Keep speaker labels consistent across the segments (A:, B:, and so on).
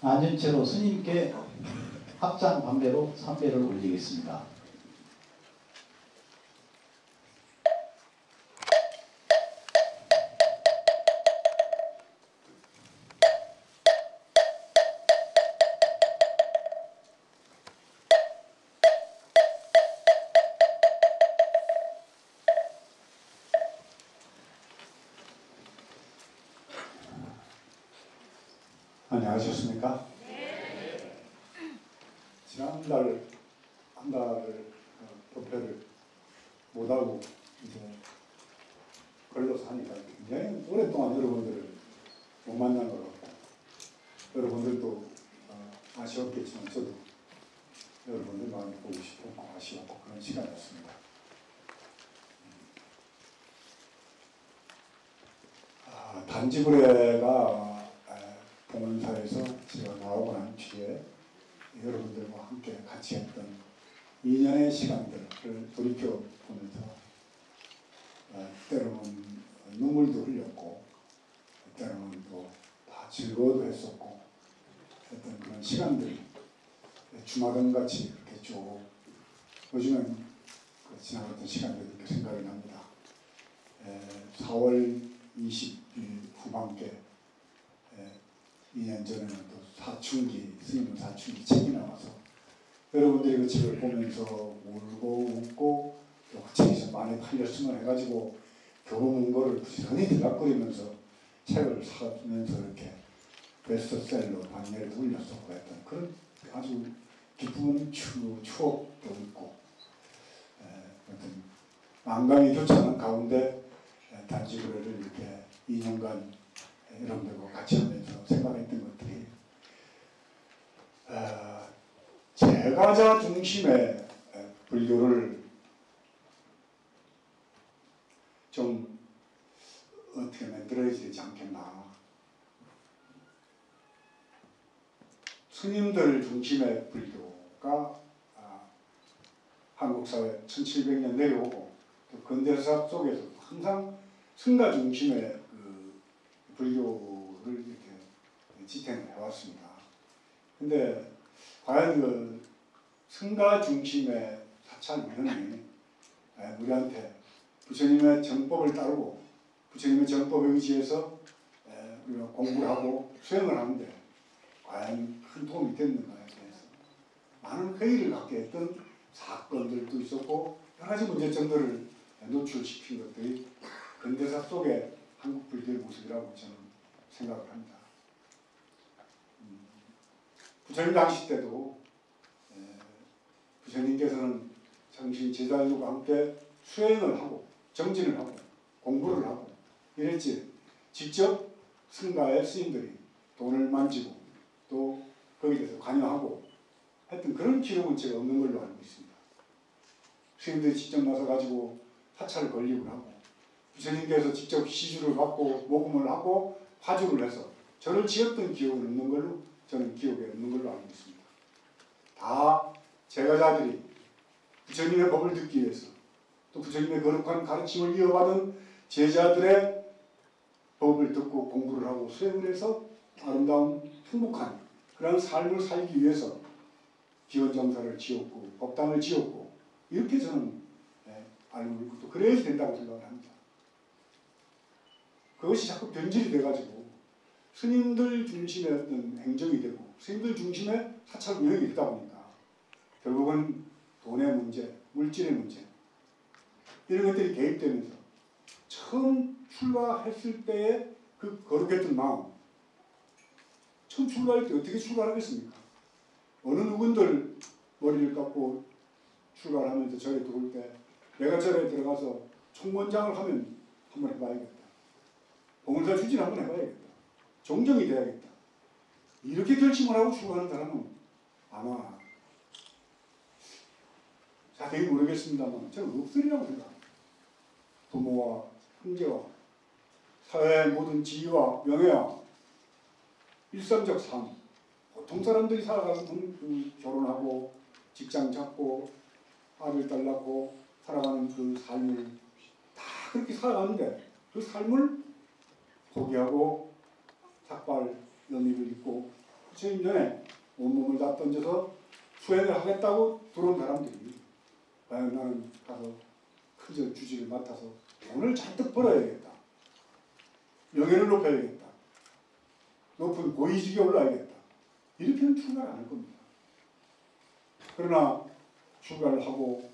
A: 앉은 채로 스님께 합장 반배로 삼배를 올리겠습니다.
B: 안녕하셨습니까? 네. 지난달 한 달을 법회를 못하고 이제 걸려서 하니까 굉장히 오랫동안 여러분들을 못 만난 것 같고, 여러분들도 아쉬웠겠지만 저도 여러분들 많이 보고 싶었고 아쉬웠고 그런 시간이었습니다. 단지불회가 봉헌사에서 제가 나오고 난 뒤에 여러분들과 함께 같이 했던 2년의 시간들을 돌이켜 보면서 때로는 눈물도 흘렸고 때로는 또 다 즐거워도 했었고 했던 그런 시간들이 주마등같이 이렇게 쭉 요즘은 그 지나갔던 시간들이 이렇게 생각이 납니다. 4월 20일 후반기에 2년 전에는 또 사춘기, 스님 사춘기 책이 나와서 여러분들이 그 책을 보면서 울고 웃고 또 책이 좀 많이 팔렸으면 해가지고 교보문고를 부지런히 들락거리면서 책을 사면서 이렇게 베스트셀러 반열에도 올렸었고 했던 그런 아주 기쁜 추억도 있고 어떤 만감이 교차하는 가운데 단지불회를 이렇게 2년간 여러분들과 같이 하면서 생각했던 것들이 제가자 중심의 불교를 좀 어떻게 만들어야 되지 않겠나. 스님들 중심의 불교가 한국 사회 1700년 내려오고 또 근대사 속에서 항상 승가 중심의 그 불교를 이렇게 지탱을 해왔습니다. 근데 과연 그 승가 중심의 사찰 위원이 우리한테 부처님의 정법을 따르고 부처님의 정법에 의지해서 우리가 공부를 하고 수행을 하는데 과연 큰 도움이 됐는가에 대해서 많은 회의를 갖게 했던 사건들도 있었고 여러 가지 문제점들을 노출시킨 것들이 근대사 속의 한국 불교의 모습이라고 저는 생각을 합니다. 부처님 당시 때도 부처님께서는 당신 제자들과 함께 수행을 하고 정진을 하고 공부를 하고 이랬지 직접 승가의 스님들이 돈을 만지고 또 거기에 대해서 관여하고 하여튼 그런 기록은 제가 없는 걸로 알고 있습니다. 스님들이 직접 나서가지고 사찰을 건립을 하고 부처님께서 직접 시주를 받고 모금을 하고 화주를 해서 절을 지었던 기억은 없는 걸로 저는 기억에 없는 걸로 알고 있습니다. 다 제가자들이 부처님의 법을 듣기 위해서 또 부처님의 거룩한 가르침을 이어받은 제자들의 법을 듣고 공부를 하고 수행을 해서 아름다운 행복한 그런 삶을 살기 위해서 기원정사를 지었고 법당을 지었고 이렇게 저는 알고 있고 또 그래야 된다고 생각을 합니다. 그것이 자꾸 변질이 돼가지고 스님들 중심의 어떤 행정이 되고 스님들 중심의 사찰 운영이 있다 보니까 결국은 돈의 문제, 물질의 문제 이런 것들이 개입되면서 처음 출가했을 때의 그 거룩했던 마음 처음 출가할 때 어떻게 출가하겠습니까? 어느 누군들 머리를 깎고 출가를 하면서 절에 들어올 때 내가 절에 들어가서 총권장을 하면 한번 해봐야겠다. 봉헌사 추진 한번 해봐야겠다. 정정이 돼야겠다. 이렇게 결심을 하고 출가하는 사람은 아마 자세히 모르겠습니다만 저는 없으리라고 생각합니다. 부모와 형제와 사회의 모든 지위와 명예와 일상적 삶 보통 사람들이 살아가는 결혼하고 직장 잡고 아들 딸 낳고 살아가는 그 삶을 다 그렇게 살아가는데 그 삶을 포기하고 삭발 연의를 입고 부처님 전에 온몸을 다 던져서 수행을 하겠다고 들어온 사람들이 과연 나는 가서 큰절 주지를 맡아서 돈을 잔뜩 벌어야겠다. 명예를 높여야겠다. 높은 고위직에 올라야겠다. 이렇게는 출가를 안 할 겁니다. 그러나 출가를 하고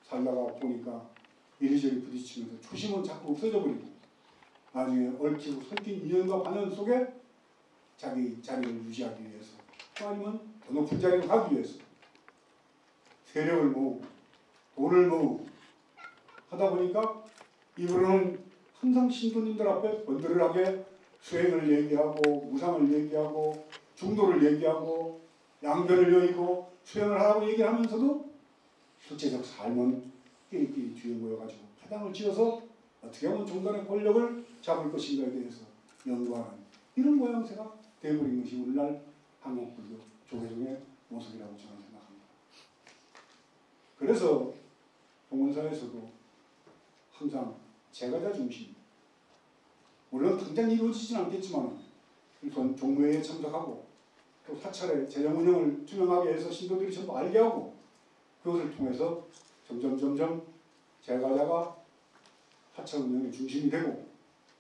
B: 살다가 보니까 이리저리 부딪히면서 초심은 자꾸 없어져 버리고 나중에 얽히고 설킨 인연과 관연 속에 자기 자리를 유지하기 위해서 또 아니면 더 높은 자리로 가기 위해서 세력을 모으고 돈을 모으고 하다 보니까 이분은 항상 신도님들 앞에 번들하게 수행을 얘기하고 무상을 얘기하고 중도를 얘기하고 양변을 여의고 수행을 하라고 얘기하면서도 실제적 삶은 끼리끼리 뒤에 모여가지고 파당을 지어서 어떻게 하면 종단의 권력을 잡을 것인가에 대해서 연구하는 이런 모양새가 되어버린 것이 오늘날 한국불교 조계종의 모습이라고 저는 생각합니다. 그래서 봉헌사에서도 항상 제가자 중심, 물론 당장 이루어지진 않겠지만 우선 종묘에 참석하고 또 사찰의 재정 운영을 투명하게 해서 신도들이 전부 알게 하고 그것을 통해서 점점 제가자가 사찰 운영의 중심이 되고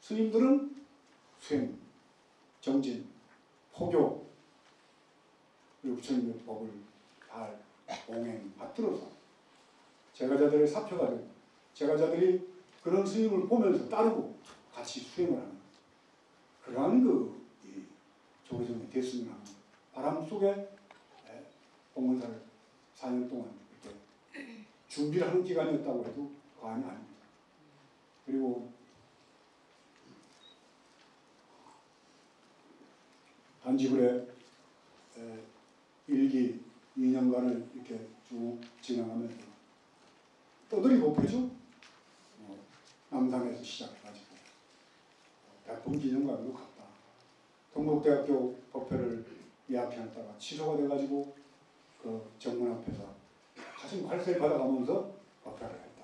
B: 스님들은 수행, 정진, 포교 그리고 부처님의 법을 잘 봉행 받들어서 제가자들의 사표가 되고 제가자들이 그런 스님을 보면서 따르고 같이 수행을 하는 그러한 이 조계종의 됐으면 하는 바람 속에 봉헌사를 4년 동안 이렇게 준비를 하는 기간이었다고 해도 과언이 아닙니다. 그리고 단지불의 일기 2년간을 이렇게 쭉 진행하면서 떠들이 목표죠. 남산에서 시작해가지고 백범기념관으로 갔다. 동국대학교 법회를 예약해놨다가 취소가 돼가지고 그 정문 앞에서 가슴 갈색 받아가면서 법회를 했다.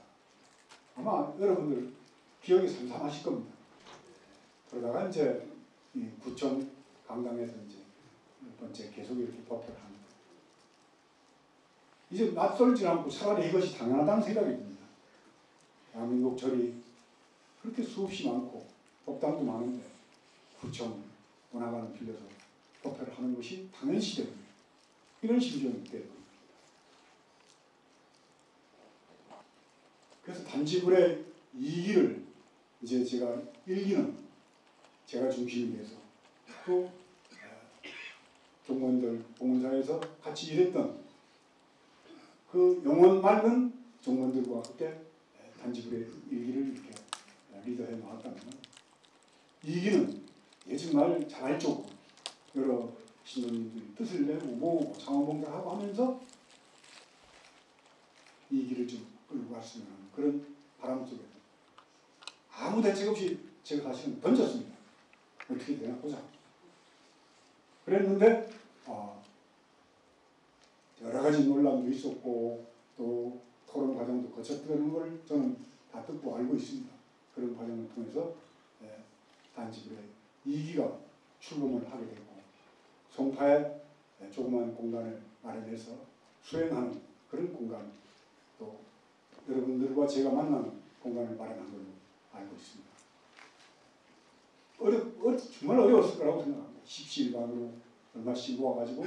B: 아마 여러분들 기억이 삼삼하실 겁니다. 그러다가 이제 이 구청 강당에서 이제 몇 번째 계속 이렇게 법회를 합니다. 이제 낯설지 않고 차라리 이것이 당연하다는 생각이 듭니다. 대한민국 절이 그렇게 수없이 많고 법당도 많은데 구청 문화관을 빌려서 법회를 하는 것이 당연시되는 이런 심정이 되는 겁니다. 그래서 단지불의 2기를 이제 제가 1기는 제가 중심이 돼서 또 종문들 봉헌사에서 같이 일했던 그 영혼 맑은 종문들과 함께 단지불의 1기를 이렇게 리더해 나왔다면 2기는 정말 자발적으로 여러 신도님들이 뜻을 내고 모으고 상호봉사하고 하면서 2기를 좀 끌고 갔으면 하는 그런 바람 속에 아무 대책 없이 제가 사실은 던졌습니다. 어떻게 되나 보자. 그랬는데 여러 가지 논란도 있었고 또 토론 과정도 거쳤다는 걸 저는 다 듣고 알고 있습니다. 그런 과정을 통해서 단지불의 2기가 출범을 하게 되고 송파에 조그마한 공간을 마련해서 수행하는 그런 공간 또 여러분들과 제가 만나는 공간을 마련한 걸로 알고 있습니다. 정말 어려웠을 거라고 생각합니다. 십시일반으로 얼마씩 모아가지고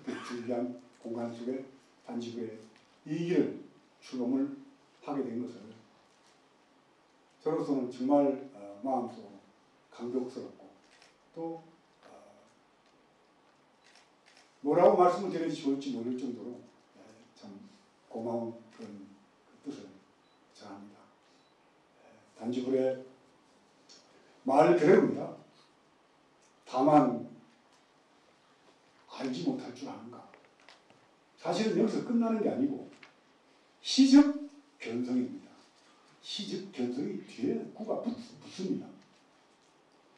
B: 그렇게 준비한 공간 속에 단지불의 2기를 출범을 하게 된 것을 저로서는 정말 마음속으로 감격스럽고 또 뭐라고 말씀을 드려야지 좋을지 모를 정도로 참 고마운 그런 뜻을 전합니다. 단지불의 말 그대로입니다. 다만 알지 못할 줄 아는가. 사실은 여기서 끝나는 게 아니고 시적 견성입니다. 시적 견성이 뒤에 구가 붙습니다.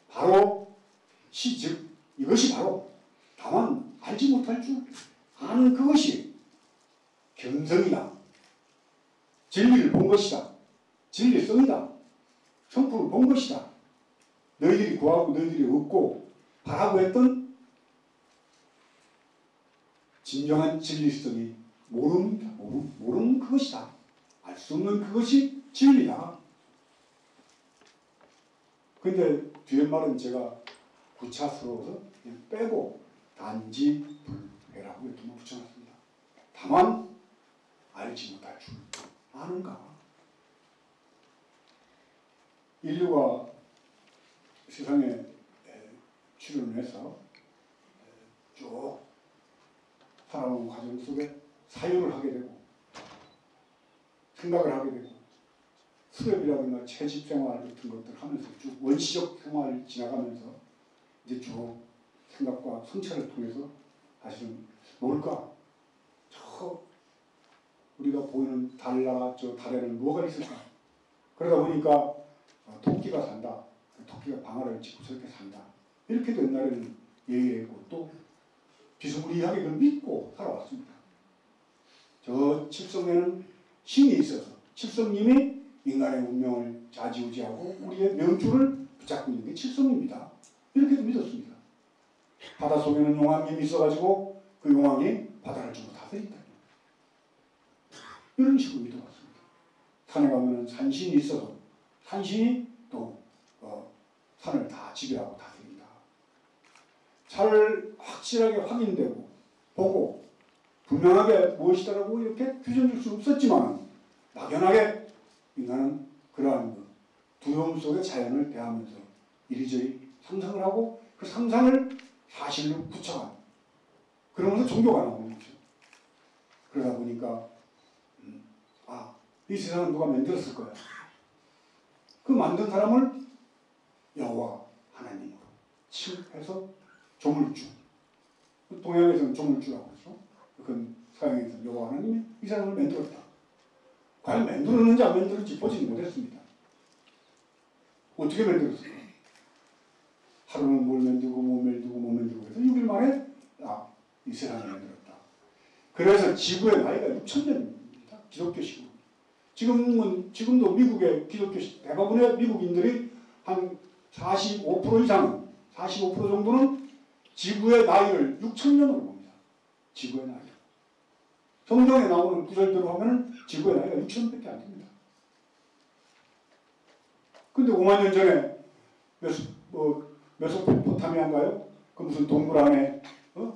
B: 바로 시즉 이것이 바로 다만 알지 못할 줄 아는 그것이 견성이다. 진리를 본 것이다. 진리성이다. 성품을 본 것이다. 너희들이 구하고 너희들이 얻고 바라고 했던 진정한 진리성이 모릅니다. 모르는 그것이다. 알 수 없는 그것이 진리다. 근데 뒤에 말은 제가 구차스러워서 빼고 단지 불회라고 이렇게 붙여놨습니다. 다만 알지 못할 줄 아는가. 인류가 세상에 출현을 해서 쭉 살아온 과정 속에 사유를 하게 되고 생각을 하게 되고 수렵이라든가 채집 생활 같은 것들 하면서 쭉 원시적 생활을 지나가면서 이제 쭉 생각과 성찰을 통해서 사실은 뭘까? 저 우리가 보이는 달나라 저 달에는 뭐가 있을까? 그러다 보니까 토끼가 산다. 토끼가 방아를 짚고 저렇게 산다. 이렇게도 옛날에는 얘기했고 또 비스무리하게 그걸 믿고 살아왔습니다. 저 칠성에는 신이 있어서 칠성님이 인간의 운명을 좌지우지하고 우리의 명주를 붙잡고 있는 게 칠성입니다. 이렇게도 믿었습니다. 바닷속에는 용왕님이 있어가지고 그 용왕이 바다를 전부 다스린다. 이런 식으로 믿어왔습니다. 산에 가면 산신이 있어서 산신이 또 산을 다 지배하고 다스린다. 잘 확실하게 확인되고 보고 분명하게 무엇이다라고 이렇게 규정할 수 없었지만 막연하게 인간은 그러한 두려움 속의 자연을 대하면서 이리저리 상상을 하고 그 상상을 사실로 붙여간 그러면서 종교가 나오는 거죠. 그러다 보니까 이 세상은 누가 만들었을 거야. 그 만든 사람을 여호와 하나님으로 칭해서 조물주. 동양에서는 조물주라고 하죠. 그건 서양에서는 여호와 하나님이 이 사람을 만들었다. 과연 만들었는지 안 만들었는지 보지 못했습니다. 어떻게 만들었을까? 하루는 뭘 만들고 뭐 만들고 뭐 만들고 해서 6일 만에 이 세상을 만들었다. 그래서 지구의 나이가 6,000년입니다. 기독교식으로. 지금도 미국의 기독교 대부분의 미국인들이 한 45% 이상은 45% 정도는 지구의 나이를 6,000년으로 봅니다. 지구의 나이. 성경에 나오는 구절대로 하면 지구의 나이가 6,000년밖에 안 됩니다. 근데 5만 년 전에 메소포타미아인가요? 그 무슨 동굴 안에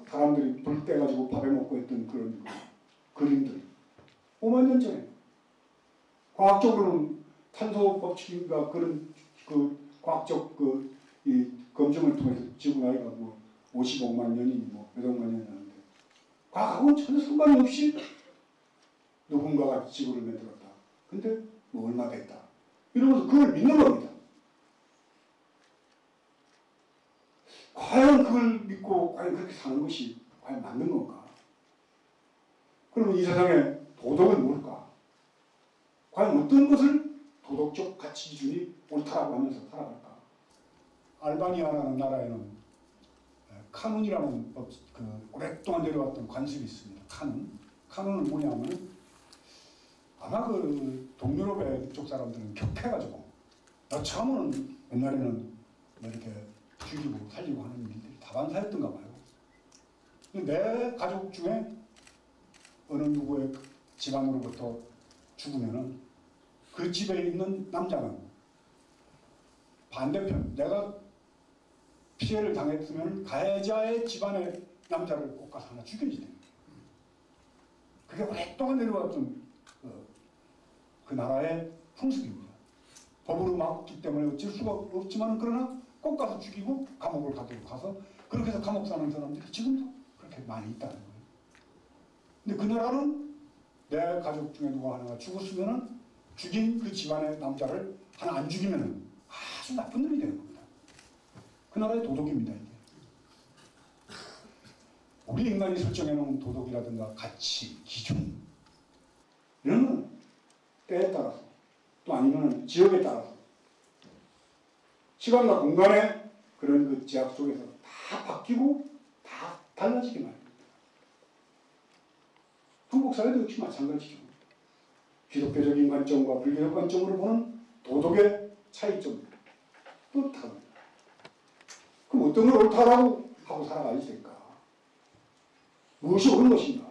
B: 사람들이 불 떼가지고 밥에 먹고 했던 그런 그림들. 5만 년 전에. 과학적으로는 탄소 법칙인가 그런 과학적 이 검증을 통해서 지구 나이가 55만 년이 몇 억만 년이 나는데 과학하고는 전혀 상관이 없이 누군가가 지구를 만들었다. 근데 얼마 됐다. 이러면서 그걸 믿는 겁니다. 과연 그걸 믿고 과연 그렇게 사는 것이 과연 맞는 건가? 그러면 이 세상에 도덕은 뭘까? 과연 어떤 것을 도덕적 가치 기준이 옳다라고 하면서 살아갈까? 알바니아라는 나라에는 카눈이라는 오랫동안 내려왔던 관습이 있습니다. 카눈은 뭐냐면 아마 동유럽의 그쪽 사람들은 격해가지고 처음에는 옛날에는 이렇게 죽이고 살리고 하는 일들이 다반사였던가 봐요. 내 가족 중에 어느 누구의 집안으로부터 죽으면은 그 집에 있는 남자는 반대편, 내가 피해를 당했으면 가해자의 집안의 남자를 꼭 가서 하나 죽여야지 됩니다. 그게 오랫동안 내려왔던 그 나라의 풍습입니다. 법으로 막기 때문에 어쩔 수가 없지만 그러나 꼭 가서 죽이고 감옥을 가서 그렇게 해서 감옥 사는 사람들이 지금도 그렇게 많이 있다는 거예요. 근데 그 나라는 내 가족 중에 누가 하나가 죽었으면은 죽인 그 집안의 남자를 하나 안 죽이면은 아주 나쁜 놈이 되는 겁니다. 그 나라의 도덕입니다, 이게. 우리 인간이 설정해놓은 도덕이라든가 가치, 기준 이런 건 때에 따라서 또 아니면 지역에 따라서 시간과 공간의 그런 제약 속에서 다 바뀌고 다 달라지게 말입니다. 한국 사회도 역시 마찬가지죠. 기독교적인 관점과 불교적 관점으로 보는 도덕의 차이점 또 다릅니다. 그럼 어떤 걸 옳다라고 하고 살아가야 될까? 무엇이 옳은 것인가?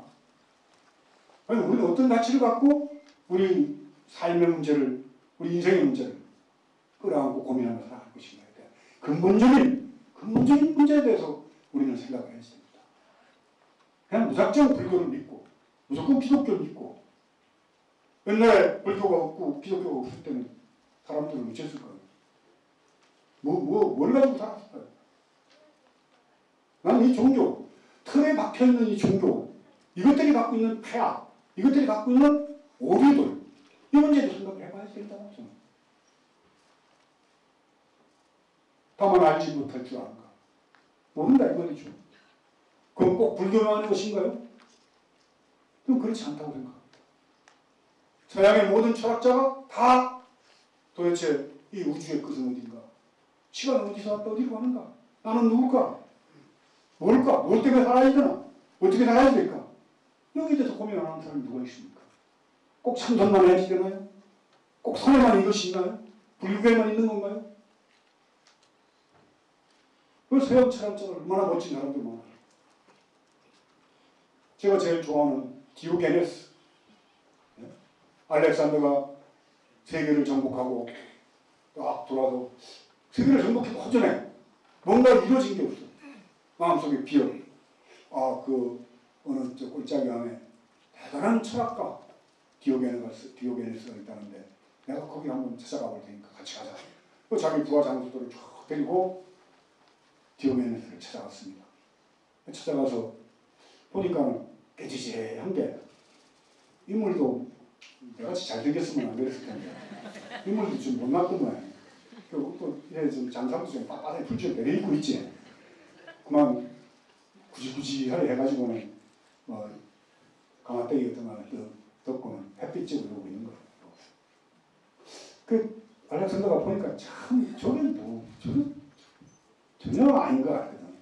B: 아니, 우리는 어떤 가치를 갖고 우리 삶의 문제를, 우리 인생의 문제를 끌어안고 고민하며 살아갈 것인가에 대한 근본적인 문제에 대해서 우리는 생각을 해야 됩니다. 그냥 무작정 불교를 믿고 무조건 기독교를 믿고 옛날에 불교가 없고 기독교가 없을 때는 사람들은 어땠을까요? 뭘 가지고 살았을까요? 나는 이 종교, 틀에 박혀있는 이 종교, 이것들이 갖고 있는 폐악, 이것들이 갖고 있는 오류들, 이 문제도 생각을 해봐야 된다고 저는. 다만 알지 못할 줄 아는가? 모른다 이거죠. 그럼 꼭 불교만 하는 것인가요? 그럼 그렇지 않다고 생각합니다. 서양의 모든 철학자가 다 도대체 이 우주의 끝은 어딘가? 시간은 어디서 왔다 어디로 가는가? 나는 누굴까? 뭘까? 뭘 때문에 살아야 되나? 어떻게 살아야 될까? 여기에 대해서 고민 안 하는 사람이 누가 있습니까? 꼭 참선만 해야지 되나요? 꼭 선에만 이것이 있나요? 불교에만 있는 건가요? 그 서양 철학자가 얼마나 멋진 사람들 많아요. 제가 제일 좋아하는 디오게네스. 알렉산더가 세계를 정복하고 딱 돌아서 세계를 정복해도 허전해. 뭔가 이루어진 게 없어. 마음속에 비어. 어느 저 꼴짜기 안에 대단한 철학가 디오게네스가 있다는데 내가 거기 한번 찾아가 볼 테니까 같이 가자. 그 자기 부하 장수들을 쭉 데리고 디오게네스를 찾아갔습니다. 찾아가서 보니까 깨지지한 게 인물도 내같이 잘생겼으면 안 그랬을 텐데 인물도 좀 못났던 모양이에요. 또 좀 장상도 좀 빳빳하게 풀줄 내려입고 있지. 그만 구지구지하게 해가지고는 강화대기 같은 거는 덮고는 햇빛집을 오고 있는 거예요. 그 알렉산더가 보니까 참 저건 전혀 아닌 것 같거든.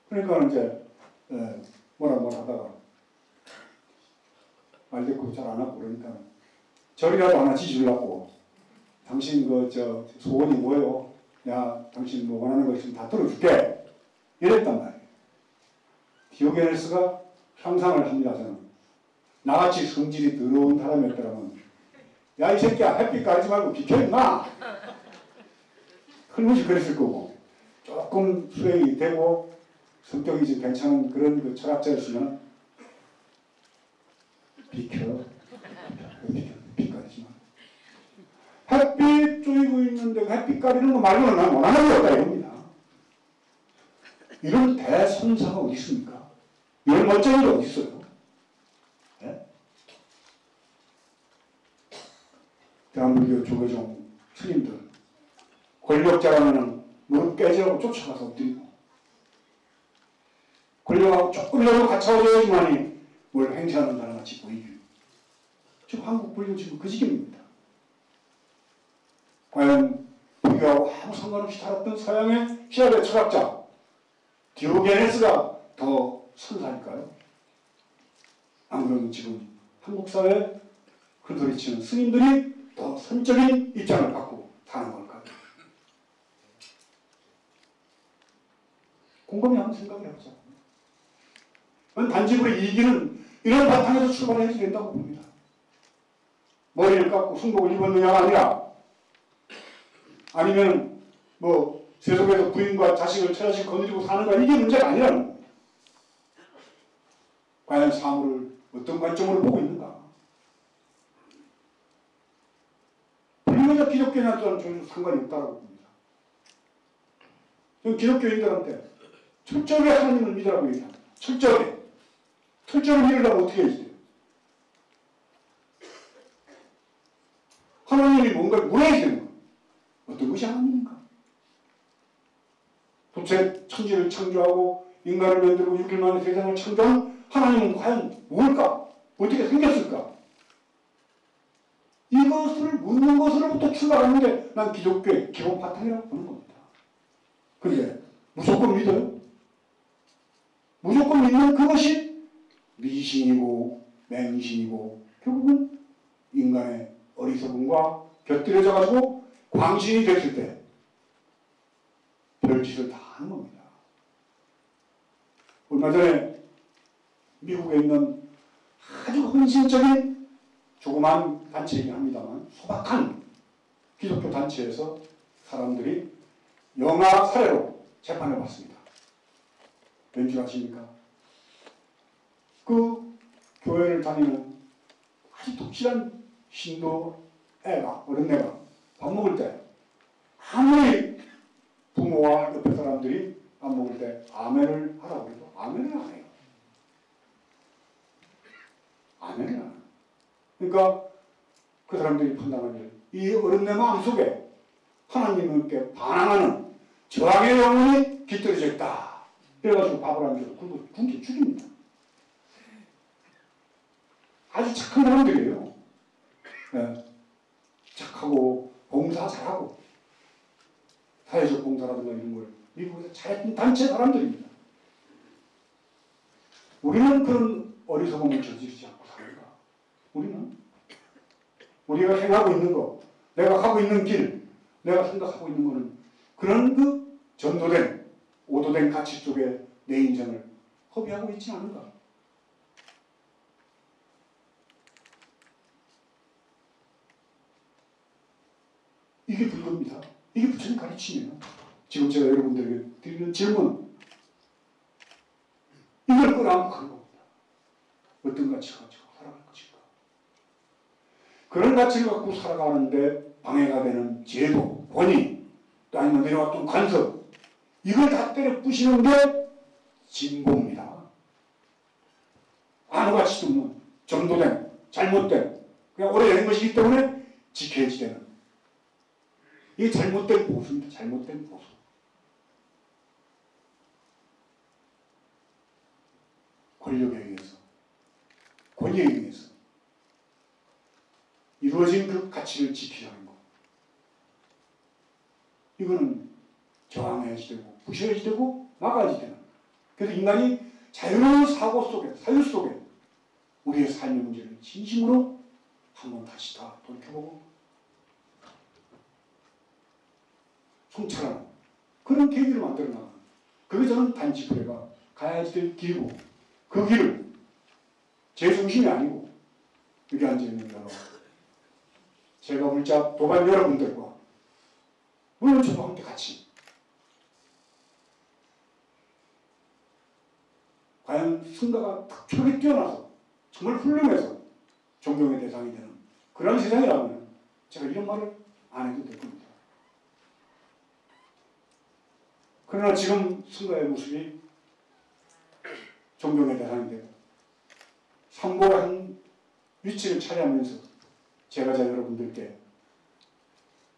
B: 그러니까 이제 뭐라 하다가 말대꾸도 잘 안 하고 그러니까 절이라도 하나 지주려고 당신 소원이 뭐예요? 야 당신 뭐 원하는 거 있으면 다 들어줄게. 이랬단 말이에요. 디오게네스가 상상을 합니다. 저는 나같이 성질이 더러운 사람이었더라면 야 이 새끼야 햇빛 가리지 말고 비켜 임마. 흘무시 그랬을 거고 조금 수행이 되고 성격이 좀 괜찮은 그런 그 철학자였으면 비켜 햇빛 가리지 마. 햇빛 쪼이고 있는데 햇빛 가리는 거 말고는 난 원하는 게 없다 이겁니다. 이런 대선사가 어디 있습니까? 이런 멋쟁이가 어디 있어요? 네? 대한민국 조계종 스님들 권력자라면 무릎 깨지라고 쫓아가서 엎드리고 권력하고 조금이라도 갖춰져야지만이 뭘 행사하는 사람같이 보이죠. 지금 한국 불교 지금 그 지경입니다. 과연 불교하고 아무 상관없이 살았던 서양의 시합의 철학자 디오게네스가 더 선사일까요? 안 그러면 지금 한국 사회에 흩어리치는 스님들이 더 선적인 입장을 갖고 사는 걸까요? 곰곰이 한번 생각해 보자. 단지불의 이기는 이런 바탕에서 출발해야 된다고 봅니다. 머리를 깎고 승복을 입었느냐가 아니라 아니면 세속에서 부인과 자식을 처자식 거느리고 사는가 이게 문제가 아니라는 겁니다. 과연 사물을 어떤 관점으로 보고 있는가? 불교나 기독교나 저는 상관이 없다고 봅니다. 저는 기독교인들한테 철저하게 하나님을 믿으라고 얘기합니다. 철저하게. 철저하게 믿으려면 어떻게 해야 돼요? 하나님이 뭔가를 물어야 되는 거예요. 어떤 것이 하나님인가? 도대체 천지를 창조하고 인간을 만들고 6일 만에 세상을 창조한 하나님은 과연 뭘까? 어떻게 생겼을까? 이것을 묻는 것으로부터 출발하는 게 난 기독교의 기본 바탕이라고 보는 겁니다. 그런데 무조건 믿어요? 무조건 믿는 그것이 미신이고 맹신이고 결국은 인간의 어리석음과 곁들여져 가지고 광신이 됐을 때 별짓을 다 하는 겁니다. 얼마 전에 미국에 있는 아주 헌신적인 조그만 단체이긴 합니다만 소박한 기독교 단체에서 사람들이 영아 살해로 재판을 받습니다. 왠지 아십니까? 그 교회를 다니는 아주 독실한 신도 애가, 어린애가 밥 먹을 때 아무리 부모와 옆에 사람들이 밥 먹을 때 아멘을 하라고 해도 아멘을 안 해요. 아멘을 안 해요. 그러니까 그 사람들이 판단하기를 이 어린애 마음속에 하나님께 반항하는 저항의 영혼이 깃들어져 있다. 그래가지고 밥을 안 주고 굶겨 죽입니다. 아주 착한 사람들이에요. 네. 착하고 봉사 잘하고 사회적 봉사라든가 이런 걸 미국에서 잘했던 단체 사람들입니다. 우리는 그런 어리석음을 저지르지 않고 삽니다. 우리는 우리가 행하고 있는 것, 내가 가고 있는 길, 내가 생각하고 있는 것은 그런 그 전도된, 오도된 가치 속에 내 인생을 허비하고 있지 않은가. 이게 불교입니다. 이게 부처님 가르침이에요. 지금 제가 여러분들에게 드리는 질문, 이걸 끌어안고 가는 겁니다. 어떤 가치를 가지고 살아갈 것인가. 그런 가치를 갖고 살아가는데 방해가 되는 제도, 권위, 또 아니면 내려왔던 관습, 이걸 다 때려 부시는 게 진보입니다. 아무 가치도 없는, 전도된, 잘못된, 그냥 오래된 것이기 때문에 지켜야지 되는. 이게 잘못된 보수입니다. 잘못된 보수. 권력에 의해서, 권위에 의해서 이루어진 그 가치를 지키려는 것. 이거는 저항해야지 되고, 부셔야지 되고, 막아야지 되는. 그래서 인간이 자유로운 사고 속에, 사유 속에 우리의 삶의 문제를 진심으로 한번 다시 다 돌이켜보고 성찰하는 그런 계기를 만들어 나가는, 그게 저는 단지부례가 가야지 될 길이고, 그 길을 제 중심이 아니고 여기 앉아있는 여러 제가 물자 도반 여러분들과 물론 저도 함께 같이 과연 승가가 특별하게 뛰어나서 정말 훌륭해서 존경의 대상이 되는 그런 세상이라면 제가 이런 말을 안 해도 될 겁니다. 그러나 지금 승가의 모습이 존경의 대상이 되고 삼보한 위치를 차지하면서 제가 여러분들께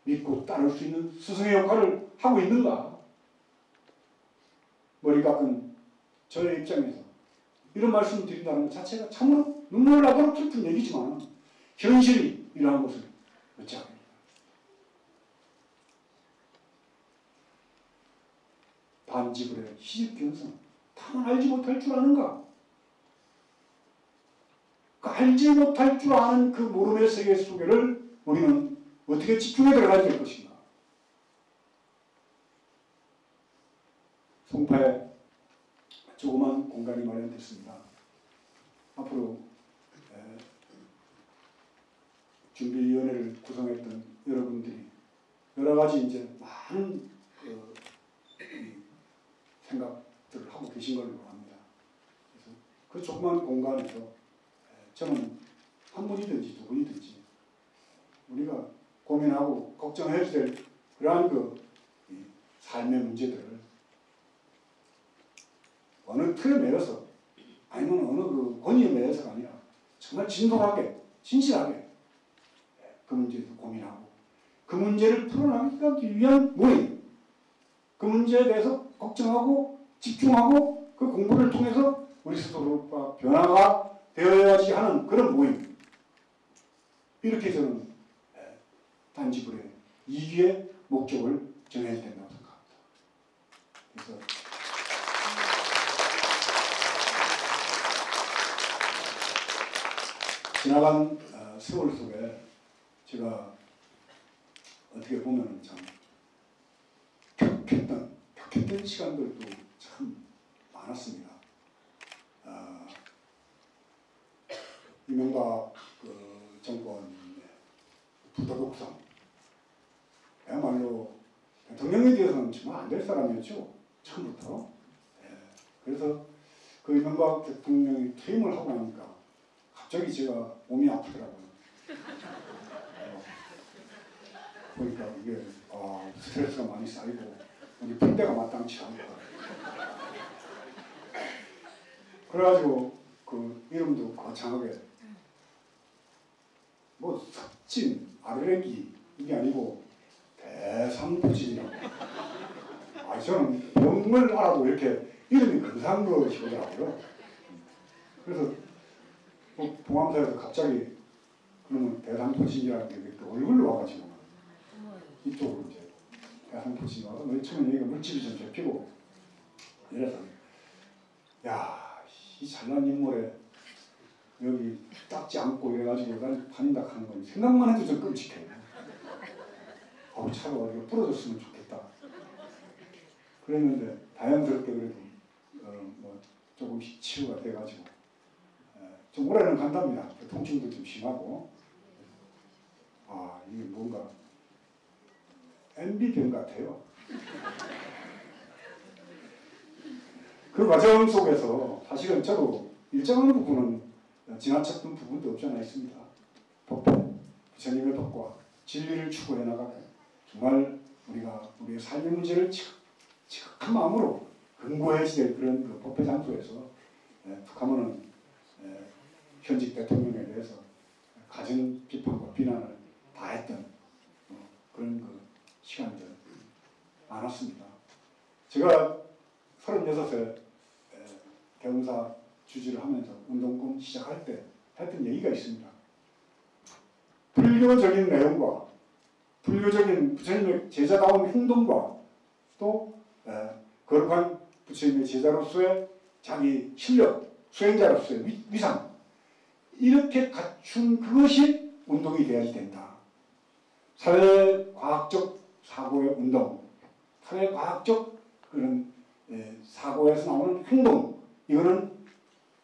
B: 믿고 따를 수 있는 스승의 역할을 하고 있는가? 머리 깎은 저의 입장에서 이런 말씀을 드린다는 것 자체가 참으로 눈물 나도록 슬픈 얘기지만 현실이 이러한 것을 어찌 하겠습니까? 반지불의 시집견성, 다만 알지 못할 줄 아는가? 그 알지 못할 줄 아는 그 모름의 세계 속에를 우리는 어떻게 집중해 들어가야 될 것인가? 송파에 조그만 공간이 마련됐습니다. 앞으로 준비위원회를 구성했던 여러분들이 여러 가지 이제 많은 생각들을 하고 계신 걸로 압니다. 그래서 그 조그만 공간에서 저는 한 분이든지 두 분이든지 우리가 고민하고 걱정해야 될 그러한 그 삶의 문제들을 어느 틀에 매여서 아니면 어느 그 권위에 매여서가 아니라 정말 진솔하게 진실하게 그 문제에서 고민하고 그 문제를 풀어나가기 위한 모임, 그 문제에 대해서 걱정하고 집중하고 그 공부를 통해서 우리 스스로가 변화가 되어야지 하는 그런 모임, 이렇게 저는 단지불의 2기의 목적을 정해야 된다고 생각합니다. 그래서 지나간 세월 속에 제가 어떻게 보면 참 격했던 시간들도 참 많았습니다. 이명박 정권의 부도덕성, 그야말로 대통령에 대해서는 정말 안 될 사람이었죠. 처음부터. 예. 그래서 그 이명박 대통령이 퇴임을 하고 나니까 갑자기 제가 몸이 아프더라고요. 보니까 이게 스트레스가 많이 쌓이고 우리 푼대가 마땅치 않다. 그래가지고 그 이름도 거창하게 뭐 섭진, 아르레기 이게 아니고 대상포진이라고. 저는 병을 알아도 이렇게 이름이 근사한 것이더라고요. 그래서 뭐 봉암사에서 갑자기 그러면 대상포진이라는 게 얼굴로 와가지고 이쪽으로 이제 대상포진이 와서 맨 처음에 여기가 물집이 좀 잡히고 이래서 이 잘난 인물에 여기 닦지 않고 이래가지고 난 반인다 하는 건 생각만 해도 좀 끔찍해. 차가 이거 부러졌으면 좋겠다. 그랬는데 다행스럽게 그래도 뭐 조금씩 치유가 돼가지고 좀 오래는 간답니다. 통증도 좀 심하고 이게 뭔가 MB병 같아요. 그 과정 속에서 사실은 저도 일정한 부분은 지나쳤던 부분도 없지 않아 있습니다. 법회, 부처님의 법과 진리를 추구해 나가고 정말 우리가 우리의 삶의 문제를 지극한 마음으로 근고해지될 그런 그 법회 장소에서 북한은 현직 대통령에 대해서 가진 비판과 비난을 다 했던 그런 그 시간들 많았습니다. 제가 36세 대운사 주지를 하면서 운동권 시작할 때 했던 얘기가 있습니다. 불교적인 내용과 불교적인 부처님의 제자다운 행동과 또 거룩한 부처님의 제자로서의 자기 실력, 수행자로서의 위상 이렇게 갖춘 그것이 운동이 되어야 된다. 사회과학적 사고의 운동, 사회과학적 그런 사고에서 나오는 행동, 이거는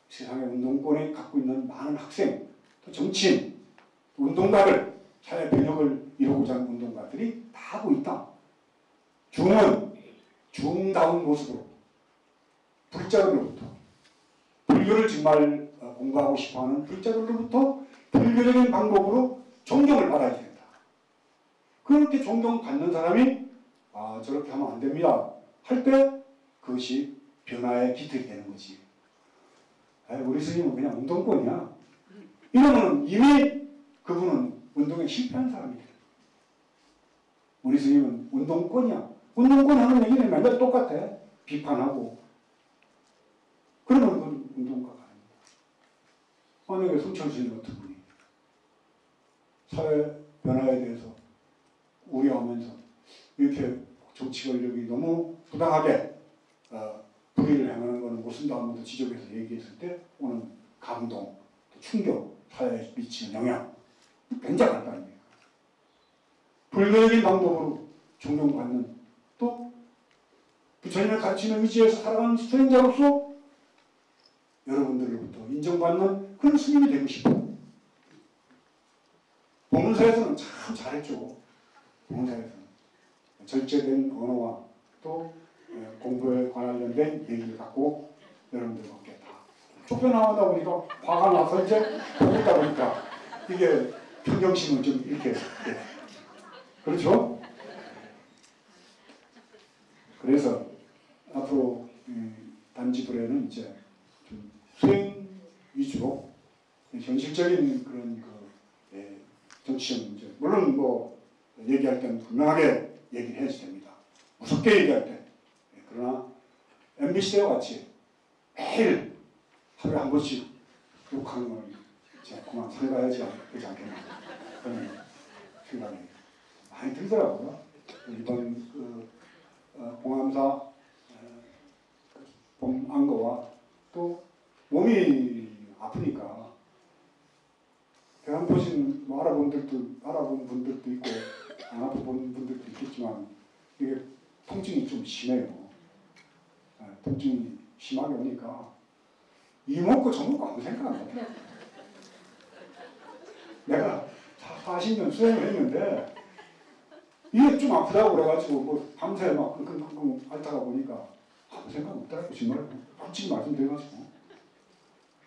B: 세상의 운동권에 갖고 있는 많은 학생, 또 정치인, 운동가들, 사회 변혁을 이루고자 하는 운동가들이 다 하고 있다. 중은 중다운 모습으로 불자들로부터 불교를 정말 공부하고 싶어하는 불자들로부터 불교적인 방법으로 존경을 받아야 된다. 그렇게 존경받는 사람이 저렇게 하면 안 됩니다 할 때 그것이 변화의 기틀이 되는 거지. 우리 스님은 그냥 운동권이야. 이러면 이미 그분은 운동에 실패한 사람이다. 우리 스님은 운동권이야. 운동권 하는 얘기는 맨날 똑같아. 비판하고. 그러면 그건 운동가가 아닙니다. 만약에 성철 스님 같은 분이 사회 변화에 대해서 우려하면서 이렇게 정치 권력이 너무 부당하게 불의를 행하는 것은 못 쓴다 하면서 지적해서 얘기했을 때 오는 감동, 충격, 사회에 미치는 영향 굉장할 거 아닙니까? 불교적인 방법으로 존경받는 또 부처님의 가르치는 의지에서 살아가는 수행자로서 여러분들로부터 인정받는 그런 스님이 되고 싶어요. 법문사에서는 참 잘했죠. 법문사에서는 절제된 언어와 또 공부에 관련된 얘기를 갖고 여러분들과 함께 다 쫓겨나오다 보니까 화가 나서 이제 보다 보니까 이게 평정심을 좀 이렇게 그렇죠? 그래서 앞으로 단지불에는 이제 좀 수행 위주로 현실적인 그런 정치적 문제 물론 뭐 얘기할 때는 분명하게 얘기를 해야지 됩니다. 무섭게 얘기할 때. 그러나 MBC와 같이 매일 하루에 한 번씩 욕하는 걸 이제 그만 삼가야지 되지 않겠나 그런 생각이 많이 들더라고요. 이번 봉암사 봄한 거와 또 몸이 아프니까 대한포신 뭐 알아본 분들도 있고 안 알아본 분들도 있겠지만 이게 통증이 좀 심해요. 통증이 심하게 오니까 이 먹고 저 먹고 아무 생각 안 나더라고요. 내가 40년 수행을 했는데 이게 좀 아프다고 그래가지고 뭐 밤새 막 끙끙끙 앓다가 보니까 아무 생각 없더라고. 정말 솔직히 말씀드려가지고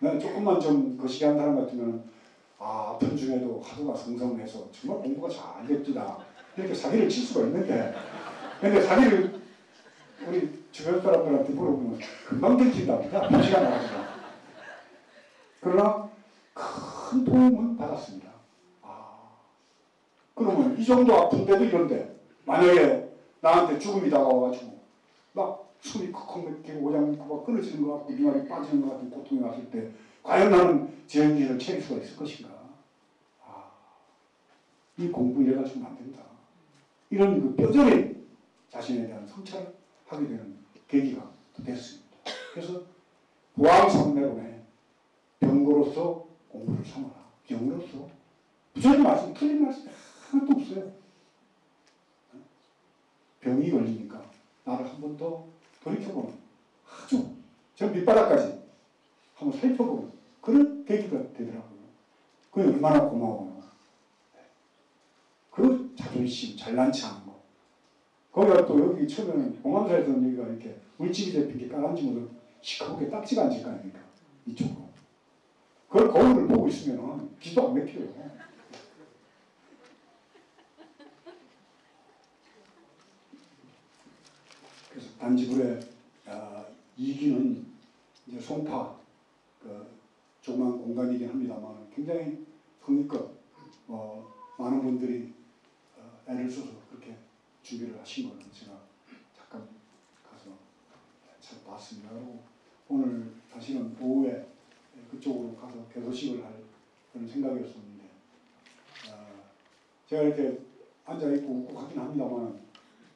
B: 내가 조금만 좀 거시기한 사람 같으면 아픈 중에도 하루가 성성해서 정말 공부가 잘 됐구나 이렇게 사기를 칠 수가 있는데 근데 사기를 우리 주변 사람들한테 물어보면 금방 들킨답니다. 표시가 나가지고. 그러나 큰 도움은 받았습니다. 그러면 이 정도 아픈데도 이런데 만약에 나한테 죽음이 다가와가지고 막 숨이 컥컥 막히고 오장육부가 막 끊어지는 것 같고 이마리 빠지는 것 같은 고통이 왔을 때 과연 나는 제 행진을 챙길 수가 있을 것인가. 이 공부 이래가지고는 안 된다. 이런 그 뼈저린 자신에 대한 성찰을 하게 되는 계기가 됐습니다. 그래서 보왕성내론에 병거로서 공부를 삼아라. 병으로서 부처님 말씀 틀린 말씀 하나도 없어요. 병이 걸리니까 나를 한 번 더 돌이켜보는 아주 저 밑바닥까지 한번 살펴보는 그런 계기가 되더라고요. 그게 얼마나 고마워요. 그 자존심, 잘난 체하는 거. 거기가 또 여기 처음에는 봉암사에서는 여기가 이렇게 물집이 잡힌 게 깔아앉으면 시커멓게 딱지가 앉을 거 아닙니까? 이쪽으로. 그걸 거울을 보고 있으면 기도 안 막혀요. 그래서 단지불의 이기는 이제 송파 그 조그만 공간이긴 합니다만 굉장히 성의껏 많은 분들이 애를 써서 그렇게 준비를 하신 거는 제가 잠깐 가서 찾아봤습니다. 그리고 오늘 사실은 오후에 그쪽으로 가서 개소식을 할 그런 생각이었었는데 제가 이렇게 앉아있고 웃고 하긴 합니다만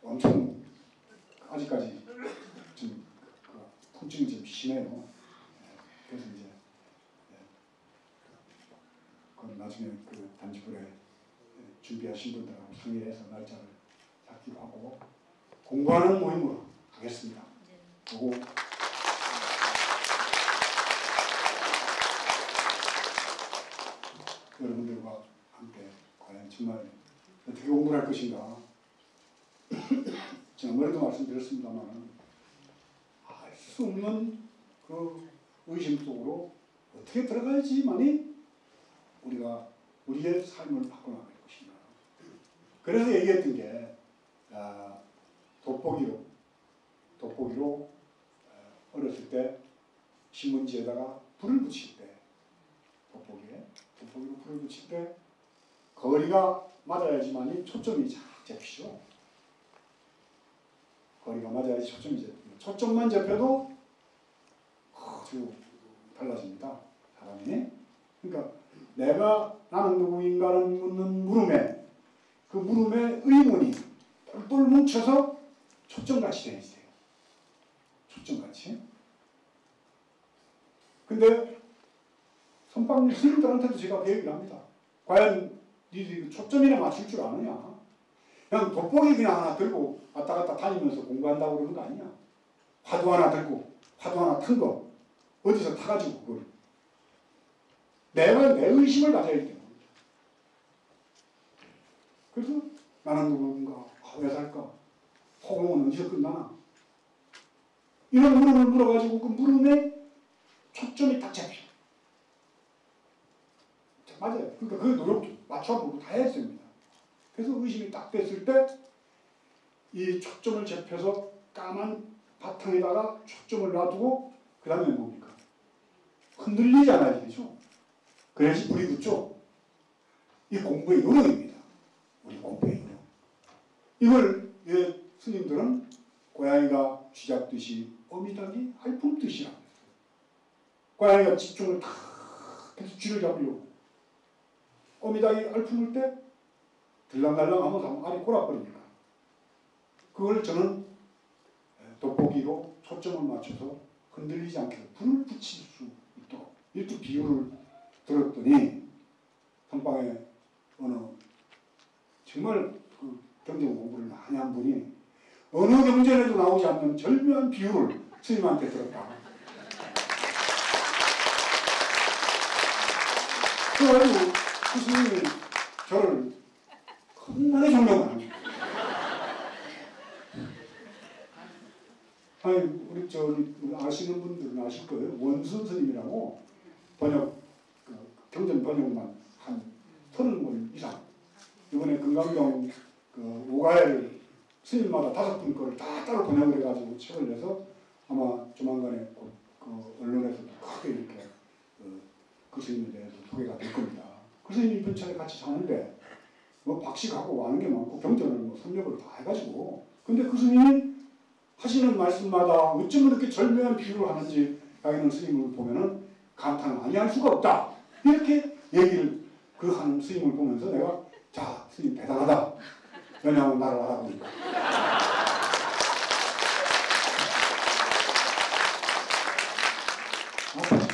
B: 엄청 아직까지 좀 통증이 좀 심해요. 그래서 이제 그건 나중에 그 단지불에 준비하신 분들하고 상의를 해서 날짜를 잡기로 하고 공부하는 모임으로 하겠습니다. 그리고 여러분들과 함께 과연 정말 어떻게 공부를 할 것인가. 제가 머리도 말씀드렸습니다만 알 수 없는 그 의심 속으로 어떻게 들어가야지만이 우리가 우리의 삶을 바꿔나갈 것인가. 그래서 얘기했던 게 돋보기로 어렸을 때 신문지에다가 불을 붙일 때 돋보기로 불을 붙일 때 거리가 맞아야지만이 초점이 잘 잡히죠. 거리가 맞아야지 초점이 잡힙니다. 초점만 잡혀도 아주 달라집니다. 사람이. 그러니까 나는 누구인가는 묻는 물음에 그 물음에 의문이 똘똘 뭉쳐서 초점같이 되어 있어요. 초점같이. 근데 선방 스님들한테도 제가 그 얘기를 합니다. 과연 니들이 초점이나 맞출 줄 아느냐? 그냥 돋보기 그냥 하나 들고 왔다 갔다 다니면서 공부한다고 그러는 거 아니냐? 화두 하나 들고 화두 하나 튼 거 어디서 타가지고 그걸 내가 내 의심을 가져야 되는 겁니다. 그래서 나는 누군가? 왜 살까? 호공은 언제 끝나나? 이런 물음을 물어가지고 그 물음에 초점이 딱 잡혀. 맞아요. 그러니까 그 노력 맞춰보고 다 해야 됩니다. 그래서 의심이 딱 됐을 때 이 초점을 잡혀서 까만 바탕에다가 초점을 놔두고 그 다음에 뭡니까? 흔들리지 않아야 되죠. 그래야지 불이 붙죠. 이 공부의 요령입니다. 우리 공부의 요령. 이걸 스님들은 고양이가 쥐잡듯이 어미닭이 알품듯이라고 했어요. 고양이가 집중을 탁 해서 쥐를 잡으려고 어미닭이 알품을 때 들랑달랑 하면 알이 꼬라버리니까 그걸 저는 돋보기로 초점을 맞춰서 흔들리지 않게 불을 붙일 수 있도록 이렇게 비유를 들었더니 선방에 어느 정말 그 경전 공부를 많이 한 분이 어느 경전에도 나오지 않는 절묘한 비유를 스님한테 들었다. 그래가지고 스님이 저를 겁나게 존경하는 거예요. 아니 우리 아시는 분들은 아실 거예요. 원순 스님이라고 번역 경전 번역만 한 30권 이상. 이번에 금강경 오가엘 스님마다 5분 거를 다 따로 번역을 해가지고 책을 내서 아마 조만간에 그 언론에서도 크게 이렇게 그 스님에 대해서 소개가 될 겁니다. 그 스님이 근처에 같이 사는데 뭐 박식하고 와는 게 많고 경전을 뭐 선력을 다 해가지고 근데 그 스님이 하시는 말씀마다 어쩜 그렇게 절묘한 비유를 하는지 자기는 스님을 보면은 감탄을 아니할 수가 없다. 이렇게 얘기를 그 하는 스님을 보면서 내가 자 스님 대단하다. 왜냐하면 나를 알아보니까.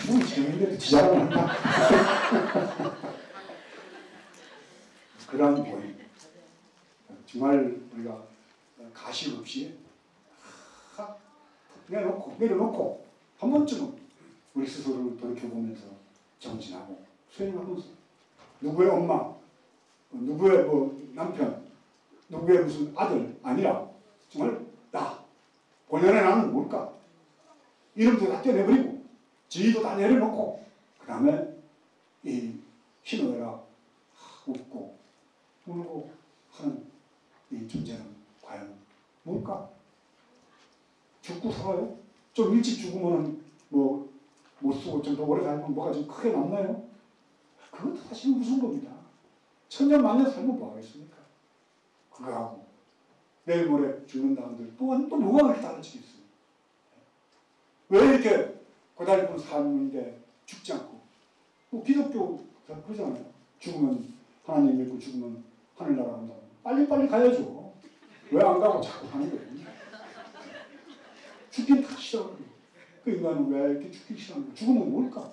B: 뭐 재밌는데 지자를 한다. 그런 모임. 정말 우리가 가식 없이 내려놓고 한 번쯤은 우리 스스로를 돌이켜보면서 정진하고 수행하면서 누구의 엄마, 누구의 뭐 남편, 누구의 무슨 아들 아니라 정말 나, 본연의 나는 뭘까? 이름도 다 떼내버리고 지위도 다 내려놓고 그 다음에 이 희노애락 웃고 울고 하는 이 존재는 과연 뭘까? 죽고 살아요? 좀 일찍 죽으면 뭐 못 쓰고 좀 더 오래 살면 뭐가 좀 크게 남나요? 그것도 사실 무슨 겁니다. 천년 만년 살면 뭐 하겠습니까? 그거하고 내일 모레 죽는다 한들 또 뭐가 그렇게 달라지겠어요? 왜 이렇게 고달픈 삶인데 죽지 않고 뭐 기독교 그러잖아요. 죽으면 하나님 믿고 죽으면 하늘나라 간다고. 빨리빨리 가야죠. 왜 안 가고 자꾸 가는 거예요? 죽긴 다 싫어요. 그 인간은 왜 이렇게 죽기 싫어하는 거야? 죽으면 뭘까?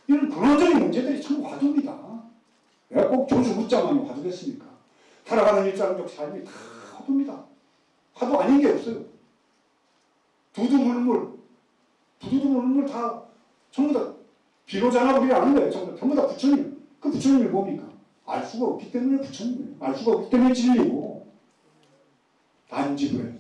B: 이런 근원적인 문제들이 참 화두입니다. 왜 꼭 조주 묻자만 화두겠습니까? 살아가는 일상적 삶이 다 화두입니다. 화두 아닌 게 없어요. 두두물물 다 전부 다 비로자나 우리 아는 거예요. 전부 다 부처님. 그 부처님이 뭡니까? 알 수가 없기 때문에 부처님이에요. 알 수가 없기 때문에 진리고 단지불에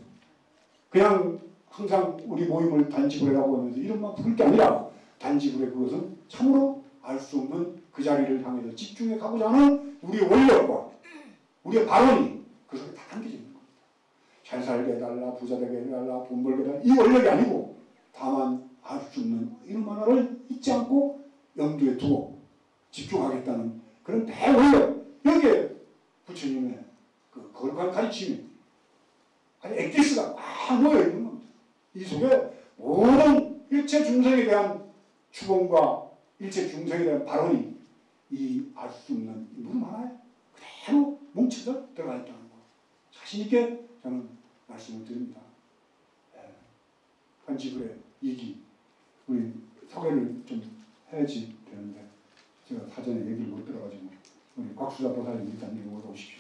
B: 그냥 항상 우리 모임을 단지불회라고 하면서 이름만 부를 게 아니라 단지불회 그것은 참으로 알 수 없는 그 자리를 향해서 집중해 가고자 하는 우리의 원력과 우리의 발언이 그 속에 다 담겨져 있는 겁니다. 잘 살게 해달라, 부자 되게 해달라, 돈 벌게 해달라 이 원력이 아니고 다만 알 수 없는 이름 하나를 잊지 않고 염두에 두고 집중하겠다는 그런 대원력 여기에 부처님의 그 거룩한 가르침이 아니 엑기스가 막 모여있는 겁니다. 이 속에 모든 일체 중생에 대한 추범과 일체 중생에 대한 발언이 이 알 수 없는 이 무릎 하나에 그대로 뭉쳐져 들어가 있다는 거. 자신있게 저는 말씀을 드립니다. 한지불의 얘기, 우리 소개를 좀 해야지 되는데 제가 사전에 얘기를 못 들어가지고 우리 곽수자 보살님 일단 여기 올라오십시오.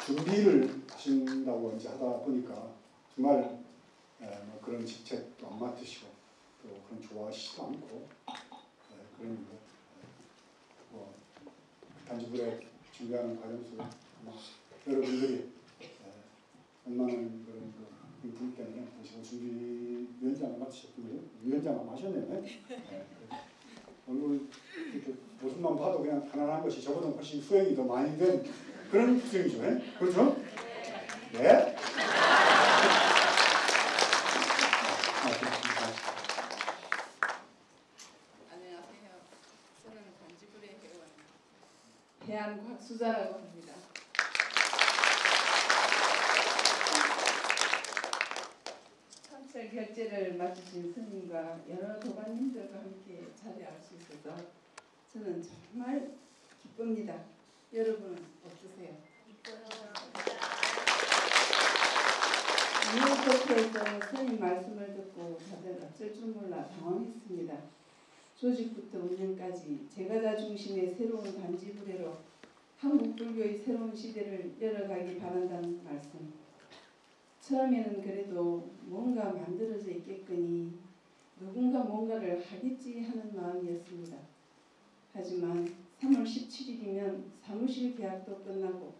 B: 준비를 하신다고 이제 하다 보니까 정말 뭐 그런 직책도 안 맡으시고 또 그런 좋아하시지도 않고 그런 뭐 단지불에 준비하는 과정 속에 아마 여러분들이 얼마나 그런 분 때문에 제가 준비위원장을 맡으셨던 거예요. 위원장을 마셨네요. 얼굴 이렇게 모습만 봐도 그냥 편안한 것이 저보다 훨씬 수행이 더 많이 된 그런 수행이죠. 그렇죠? 네.
C: 안녕하세요. 저는 단지불의 회원 대한 곽수자라고 합니다. 참철 결제를 맡으신 스님과 여러 도반님들과 함께 자리할 수 있어서 저는 정말 기쁩니다. 여러분은 어떠세요? 기뻐요. 뉴욕에서 스님 말씀을 듣고 다들 어쩔 줄 몰라 당황했습니다. 조직부터 운영까지 제가자 중심의 새로운 단지 부대로 한국 불교의 새로운 시대를 열어가기 바란다는 말씀. 처음에는 그래도 뭔가 만들어져 있겠거니 누군가 뭔가를 하겠지 하는 마음이었습니다. 하지만 3월 17일이면 사무실 계약도 끝나고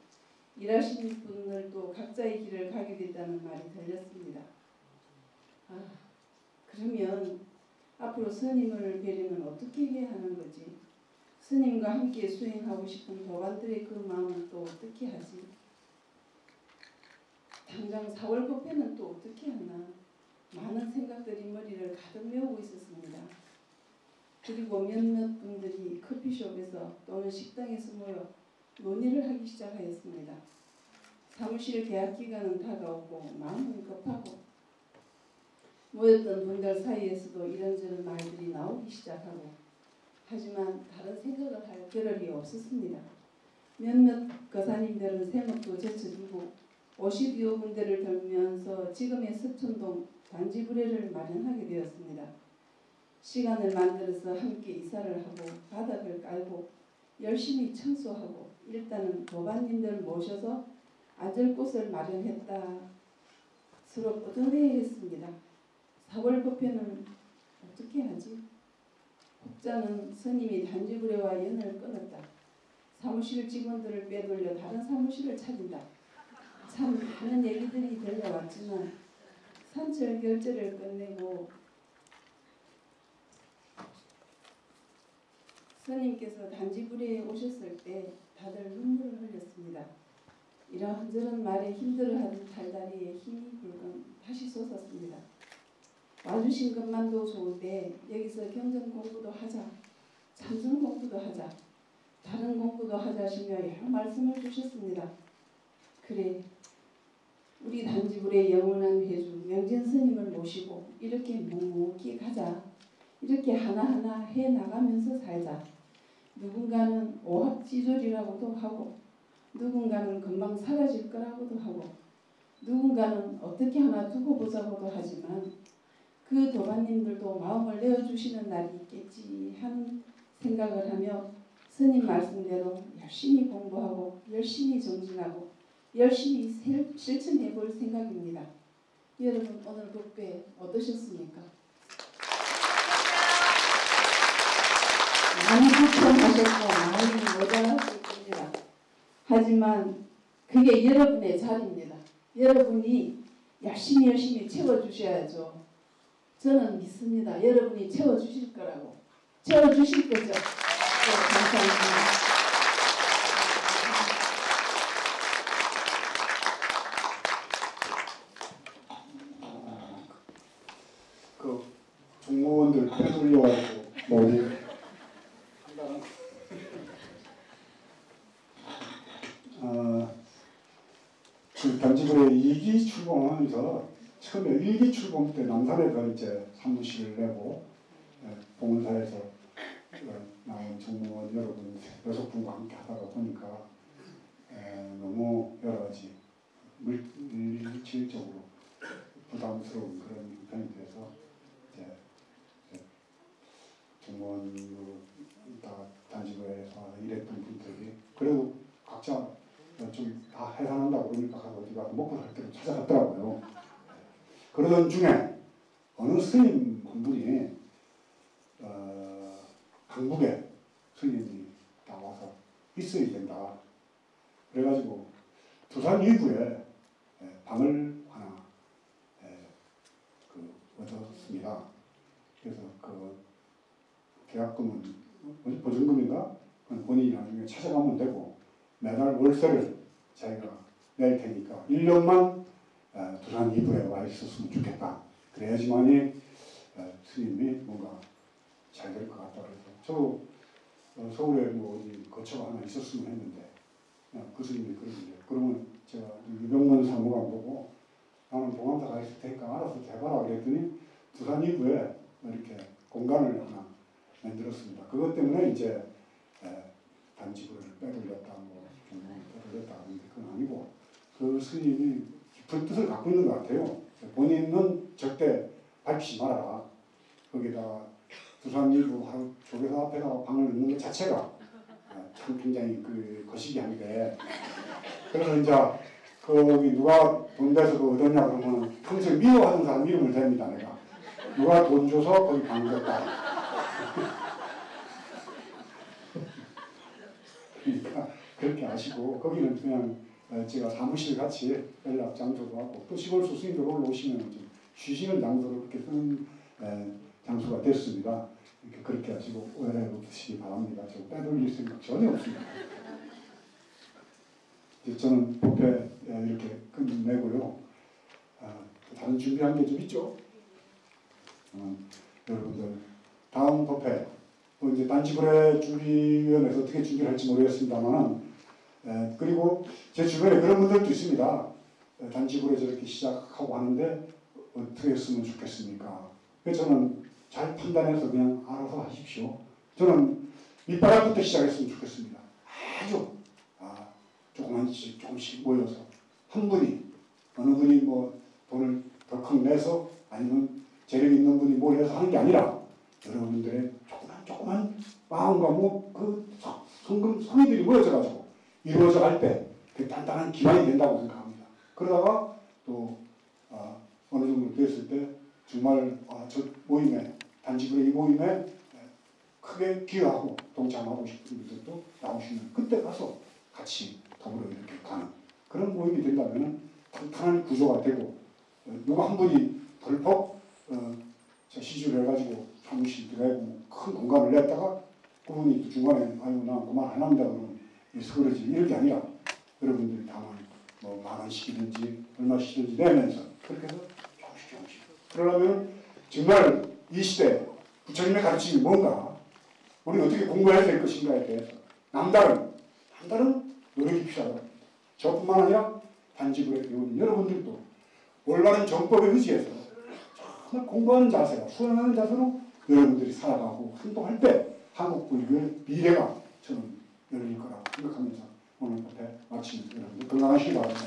C: 일하시는 분들도 각자의 길을 가게 된다는 말이 들렸습니다. 그러면 앞으로 스님을 뵈려면 어떻게 해야 하는 거지? 스님과 함께 수행하고 싶은 도반들의 그 마음은 또 어떻게 하지? 당장 4월 법회는 또 어떻게 하나? 많은 생각들이 머리를 가득 메우고 있었습니다. 그리고 몇몇 분들이 커피숍에서 또는 식당에서 모여 논의를 하기 시작하였습니다. 사무실 계약 기간은 다가오고 마음은 급하고 모였던 분들 사이에서도 이런저런 말들이 나오기 시작하고 하지만 다른 생각을 할 겨를이 없었습니다. 몇몇 거사님들은 새목도 제쳐두고 50여 군데를 돌면서 지금의 서촌동 단지부례를 마련하게 되었습니다. 시간을 만들어서 함께 이사를 하고 바닥을 깔고 열심히 청소하고 일단은 도반님들 모셔서 앉을 곳을 마련했다. 서로 뿌듯해했습니다. 4월 법회는 어떻게 하지? 혹자는 스님이 단지부례와 연을 끊었다. 사무실 직원들을 빼돌려 다른 사무실을 차린다. 참 많은 얘기들이 들려왔지만 산철 결제를 끝내고 스님께서 단지부례에 오셨을 때 다들 눈물을 흘렸습니다. 이런저런 말에 힘들어하던 달다리에 힘이 불끈 다시 솟았습니다. 와주신 것만도 좋은데 여기서 경전 공부도 하자, 참선 공부도 하자, 다른 공부도 하자시며 여러 말씀을 주셨습니다. 그래, 우리 단지불의 영원한 회주 명진 스님을 모시고 이렇게 묵묵히 가자. 이렇게 하나하나 해나가면서 살자. 누군가는 오합지졸이라고도 하고 누군가는 금방 사라질 거라고도 하고 누군가는 어떻게 하나 두고 보자고도 하지만 그 도반님들도 마음을 내어주시는 날이 있겠지 하는 생각을 하며 스님 말씀대로 열심히 공부하고 열심히 정진하고 열심히 실천해 볼 생각입니다. 여러분 오늘 법회 어떠셨습니까? 많이 불편하셨고 많이 모자랐을 겁니다. 하지만 그게 여러분의 자리입니다. 여러분이 열심히 채워주셔야죠. 저는 믿습니다. 여러분이 채워주실 거라고. 채워주실 거죠? 네, 감사합니다.
B: 그 종무원들 빼돌려가지고 뭐지? 그 단지부에 2기 출범하면서 처음에 1기 출범 때 남산에서 이제 사무실을 내고 봉은사에서 나온 정무원 여러분 6분과 함께 하다가 보니까 너무 여러 가지 물질적으로 부담스러운 그런 형편이 돼서 이제 정무원 다 단지부에서 일했던 분들이 그래도 각자 좀 다 해산한다고 그러니까 가서 어디 가서 먹고 살 때로 찾아갔더라고요. 그러던 중에 어느 스님 한 분이 강북에 스님이 나와서 있어야 된다. 그래가지고 두산 이구에 방을 하나 얻었습니다. 그래서 그 계약금은 보증금인가? 본인이 나중에 찾아가면 되고 매달 월세를 자기가 낼 테니까 1년만 두산 2부에 와 있었으면 좋겠다. 그래야지만이 스님이 뭔가 잘 될 것 같다. 그래서 저도 서울에 뭐 어디 거처가 하나 있었으면 했는데 그 스님이 그러길래 그러면 제가 유병문 사무관 보고 나는 봉암사 가 있을 테니까 알아서 해봐라 그랬더니 두산 2부에 이렇게 공간을 하나 만들었습니다. 그것 때문에 이제 단지부를 빼돌렸다 뭐 빼돌렸다 하는데 그건 아니고 그 스님이 깊은 뜻을 갖고 있는 것 같아요. 본인은 절대 밝히지 말아라. 거기다 부산일보 하루 조계사 앞에다가 방을 넣는 것 자체가 참 굉장히 거시기한데 그래서 이제 거기 누가 돈 내서 그 얻었냐 그러면 평소에 미워하던 사람 이름을 댑니다 내가. 누가 돈 줘서 거기 방을 줬다. 그러니까 그렇게 아시고 거기는 그냥 제가 사무실 같이 연락 장소도 하고 또 시골 수수님들 올라오시면 좀 쉬시는 장소로 그렇게 쓰는 장소가 됐습니다. 이렇게 그렇게 하시고 오해를 없으시기 바랍니다. 저 빼돌릴 생각 전혀 없습니다. 이제 저는 법회 이렇게 끝내고요. 다른 준비한 게 좀 있죠? 여러분들 다음 법회 이제 단지불회 준비위원회에서 어떻게 준비를 할지 모르겠습니다만은 그리고 제 주변에 그런 분들도 있습니다. 단지불회 저렇게 시작하고 하는데 어떻게 했으면 좋겠습니까? 그래서 저는 잘 판단해서 그냥 알아서 하십시오. 저는 밑바닥부터 시작했으면 좋겠습니다. 아주 조금씩 모여서 한 분이 어느 분이 뭐 돈을 덜컥 내서 아니면 재력 있는 분이 뭘 해서 하는 게 아니라 여러분들의 조그만 마음과 성의들이 모여져가지고 이루어져 갈 때 그 단단한 기반이 된다고 생각합니다. 그러다가 또 어느 정도 됐을 때 정말 저 모임에 단지불회 이 모임에 크게 기여하고 동참하고 싶은 분들도 나오시면 그때 가서 같이 더불어 이렇게 가는 그런 모임이 된다면 탄탄한 구조가 되고 누가 한 분이 덜컥 시주를 해가지고 사무실 들어가고 큰 공간을 냈다가 그분이 또 중간에 아이고 나 그만 안 합니다 그러면 서그러지 이런 게 아니라 여러분들이 다만 뭐 10,000원씩이든지 얼마씩이든지 내면서 그렇게 해서 조금씩 그러려면 정말 이 시대 부처님의 가르침이 뭔가 우리 어떻게 공부해야 될 것인가에 대해서 남다른 노력이 필요하다. 저뿐만 아니라 단지불회 배우는 여러분들도 올바른 정법에 의지해서 정말 공부하는 자세로 수행하는 자세로 여러분들이 살아가고 행동할 때 한국 불교의 미래가 저는 열릴 거라고 생각하면서 오늘 법회 마치면서 여러분들 건강하시기 바랍니다.